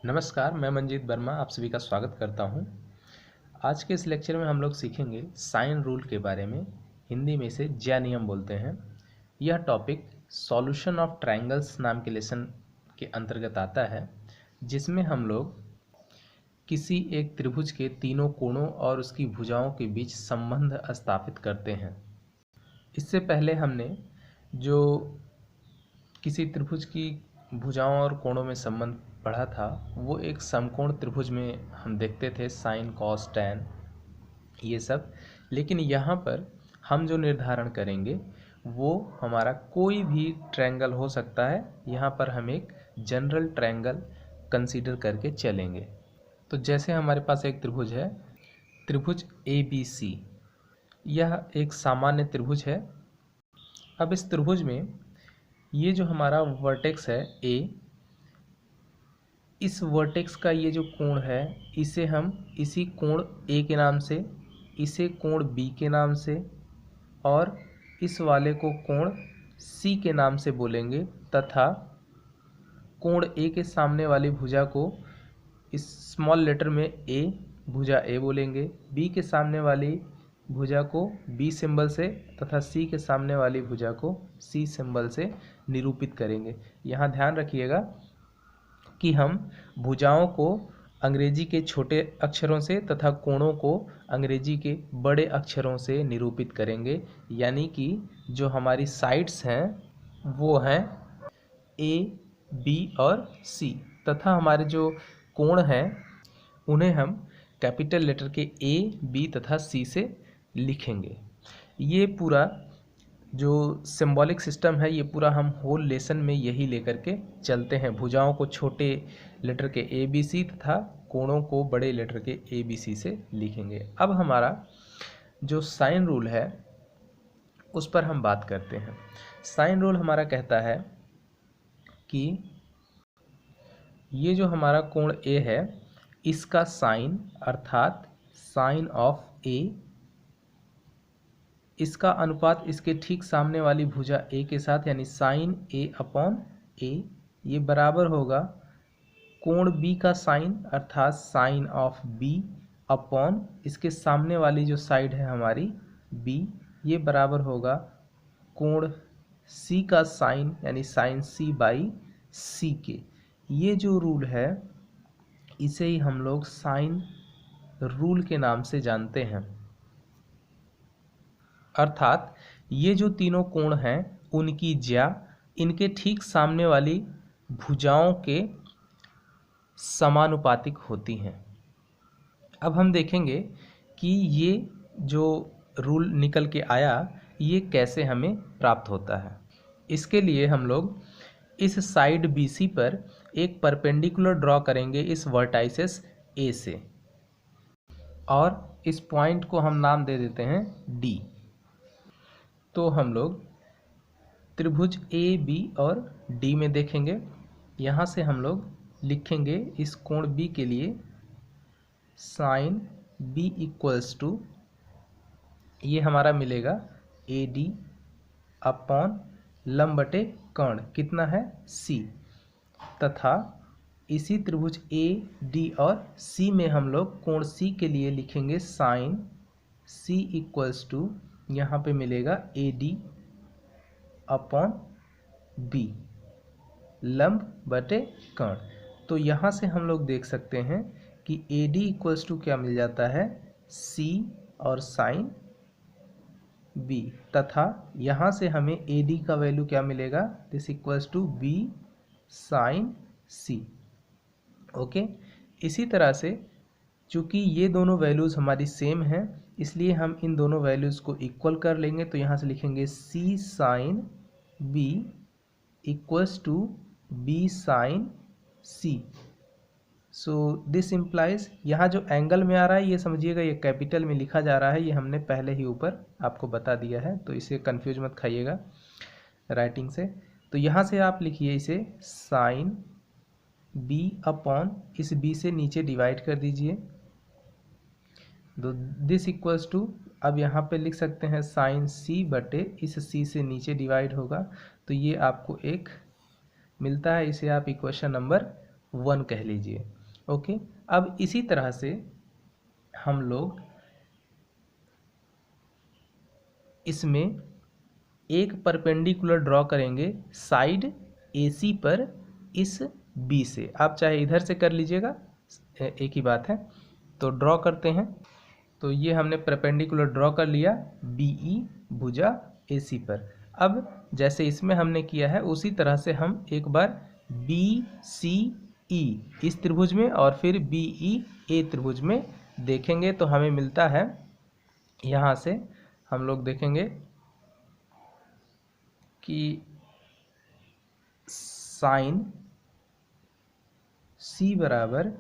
नमस्कार, मैं मंजीत वर्मा आप सभी का स्वागत करता हूं। आज के इस लेक्चर में हम लोग सीखेंगे साइन रूल के बारे में। हिंदी में इसे ज्या नियम बोलते हैं। यह टॉपिक सॉल्यूशन ऑफ ट्रायंगल्स नाम के लेसन के अंतर्गत आता है, जिसमें हम लोग किसी एक त्रिभुज के तीनों कोणों और उसकी भुजाओं के बीच संबंध स्थापित करते हैं। इससे पहले हमने जो किसी त्रिभुज की भुजाओं और कोणों में संबंध पढ़ा था, वो एक समकोण त्रिभुज में हम देखते थे, साइन कॉस टैन ये सब। लेकिन यहाँ पर हम जो निर्धारण करेंगे वो हमारा कोई भी ट्रायंगल हो सकता है। यहाँ पर हम एक जनरल ट्रायंगल कंसीडर करके चलेंगे। तो जैसे हमारे पास एक त्रिभुज है, त्रिभुज ABC। यह एक सामान्य त्रिभुज है। अब इस त्रिभुज में ये जो हमारा वर्टेक्स है A, इस वर्टेक्स का ये जो कोण है, इसे हम इसी कोण A के नाम से, इसे कोण B के नाम से और इस वाले को कोण C के नाम से बोलेंगे, तथा कोण A के सामने वाली भुजा को इस स्मॉल लेटर में A, भुजा A बोलेंगे। B के सामने वाली भुजा को B सिंबल से तथा C के सामने वाली भुजा को C सिंबल से निरूपित करेंगे। यहाँ ध्यान रखिएगा कि हम भुजाओं को अंग्रेजी के छोटे अक्षरों से तथा कोणों को अंग्रेजी के बड़े अक्षरों से निरूपित करेंगे। यानी कि जो हमारी साइड्स हैं वो हैं A, B और C, तथा हमारे जो कोण हैं उन्हें हम कैपिटल लेटर के A, B तथा C से लिखेंगे। ये पूरा जो सिंबॉलिक सिस्टम है, ये पूरा हम होल लेसन में यही लेकर के चलते हैं। भुजाओं को छोटे लेटर के ABC तथा कोणों को बड़े लेटर के ABC से लिखेंगे। अब हमारा जो साइन रूल है उस पर हम बात करते हैं। साइन रूल हमारा कहता है कि ये जो हमारा कोण A है, इसका साइन अर्थात साइन ऑफ A, इसका अनुपात इसके ठीक सामने वाली भुजा A के साथ, यानी साइन A अपॉन A, ये बराबर होगा कोण B का साइन अर्थात साइन ऑफ B अपॉन इसके सामने वाली जो साइड है हमारी B, ये बराबर होगा कोण C का साइन यानी साइन C बाई C के। ये जो रूल है इसे ही हम लोग साइन रूल के नाम से जानते हैं। अर्थात ये जो तीनों कोण हैं उनकी ज्या इनके ठीक सामने वाली भुजाओं के समानुपातिक होती हैं। अब हम देखेंगे कि ये जो रूल निकल के आया ये कैसे हमें प्राप्त होता है। इसके लिए हम लोग इस साइड BC पर एक परपेंडिकुलर ड्रॉ करेंगे इस वर्टाइसिस A से, और इस पॉइंट को हम नाम दे देते हैं D। तो हम लोग त्रिभुज AB और D में देखेंगे। यहाँ से हम लोग लिखेंगे इस कोण B के लिए साइन B इक्वल्स टू, ये हमारा मिलेगा AD अपॉन लंब बटे कर्ण कितना है C, तथा इसी त्रिभुज AD और C में हम लोग कोण C के लिए लिखेंगे साइन C इक्वल्स टू, यहाँ पे मिलेगा AD अपॉन B लंब बटे कर्ण। तो यहाँ से हम लोग देख सकते हैं कि AD इक्वल्स टू क्या मिल जाता है, C और साइन B, तथा यहाँ से हमें AD का वैल्यू क्या मिलेगा, this equals to B sine C। Okay, इसी तरह से चूँकि ये दोनों वैल्यूज़ हमारी सेम हैं इसलिए हम इन दोनों वैल्यूज़ को इक्वल कर लेंगे। तो यहाँ से लिखेंगे C sine B equals to B sine C। So this implies, यहाँ जो एंगल में आ रहा है ये समझिएगा ये कैपिटल में लिखा जा रहा है, ये हमने पहले ही ऊपर आपको बता दिया है, तो इसे कंफ्यूज मत खाइएगा राइटिंग से। तो यहाँ से आप लिखिए इसे साइन B अपॉन इस B से नीचे डिवाइड कर दीजिए, तो दिस इक्वल्स टू, अब यहाँ पे लिख सकते हैं साइन C बटे इस C से नीचे डिवाइड होगा, तो ये आपको एक मिलता है। इसे आप इक्वेशन नंबर 1 कह लीजिए। ओके, अब इसी तरह से हम लोग इसमें एक परपेंडिकुलर ड्रॉ करेंगे साइड AC पर इस B से। आप चाहे इधर से कर लीजिएगा, एक ही बात है। तो ड्रॉ करते हैं। तो ये हमने परपेंडिकुलर ड्रॉ कर लिया BE भुजा AC पर। अब जैसे इसमें हमने किया है उसी तरह से हम एक बार BCE इस त्रिभुज में और फिर BEA त्रिभुज में देखेंगे तो हमें मिलता है, यहाँ से हम लोग देखेंगे कि साइन C बराबर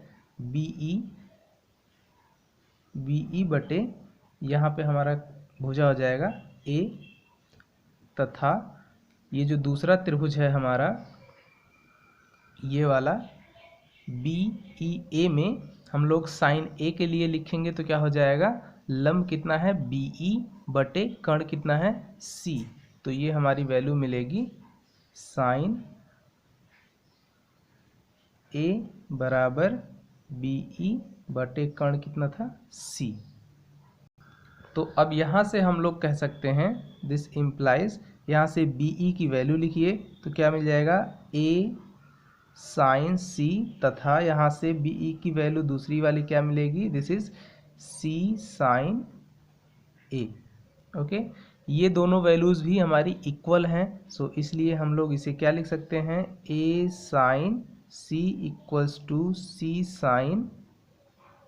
BE बटे यहाँ पे हमारा भुजा हो जाएगा A, तथा ये जो दूसरा त्रिभुज है हमारा ये वाला BEA में हम लोग साइन A के लिए लिखेंगे तो क्या हो जाएगा, लंब कितना है BE बटे कर्ण कितना है C। तो ये हमारी वैल्यू मिलेगी साइन A बराबर BE बटे कर्ण कितना था C। तो अब यहाँ से हम लोग कह सकते हैं दिस इम्प्लाइज, यहाँ से BE की वैल्यू लिखिए तो क्या मिल जाएगा A साइन C, तथा यहाँ से BE की वैल्यू दूसरी वाली क्या मिलेगी, this is C sine A। Okay, ये दोनों वैल्यूज़ भी हमारी इक्वल हैं, सो इसलिए हम लोग इसे क्या लिख सकते हैं, A sine C equals to C sine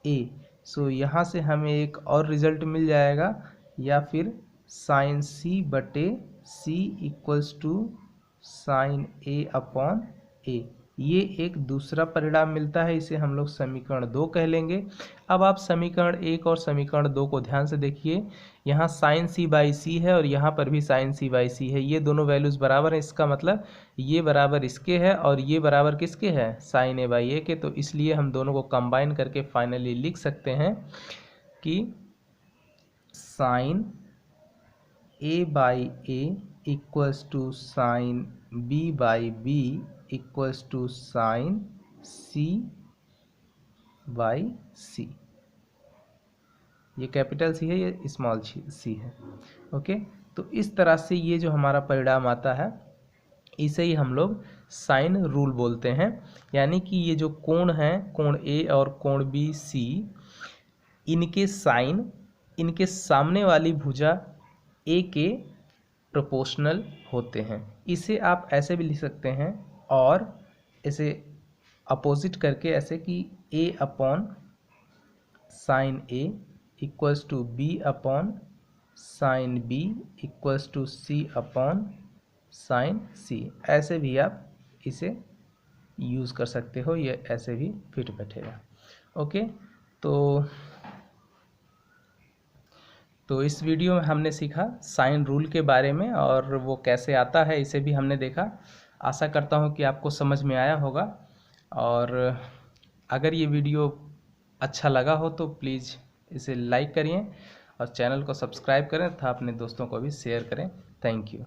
A। So यहाँ से हमें एक और रिजल्ट मिल जाएगा, या फिर साइन C बटे C equals to sine A upon A। ये एक दूसरा परिणाम मिलता है, इसे हम लोग समीकरण 2 कह लेंगे। अब आप समीकरण 1 और समीकरण 2 को ध्यान से देखिए, यहाँ साइन C बाई C है और यहाँ पर भी साइन C बाई C है। ये दोनों वैल्यूज़ बराबर हैं, इसका मतलब ये बराबर इसके है और ये बराबर किसके है, साइन A बाई A के। तो इसलिए हम दोनों को कंबाइन करके फाइनली लिख सकते हैं कि sine A by A equals to sine B by B equals to sine C by C। ये कैपिटल C है, ये स्मॉल c है। ओके, तो इस तरह से ये जो हमारा परिणाम आता है इसे ही हम लोग साइन रूल बोलते हैं। यानी कि ये जो कोण हैं, कोण A और कोण BC, इनके साइन इनके सामने वाली भुजा A के प्रोपोर्शनल होते हैं। इसे आप ऐसे भी लिख सकते हैं और इसे अपोजिट करके ऐसे कि A upon sine A equals to B upon sine B equals to C upon sine C। ऐसे भी आप इसे यूज़ कर सकते हो, ये ऐसे भी फिट बैठेगा। ओके, तो इस वीडियो में हमने सीखा साइन रूल के बारे में और वो कैसे आता है इसे भी हमने देखा। आशा करता हूँ कि आपको समझ में आया होगा, और अगर ये वीडियो अच्छा लगा हो तो प्लीज़ इसे लाइक करिए और चैनल को सब्सक्राइब करें तथा अपने दोस्तों को भी शेयर करें। Thank you.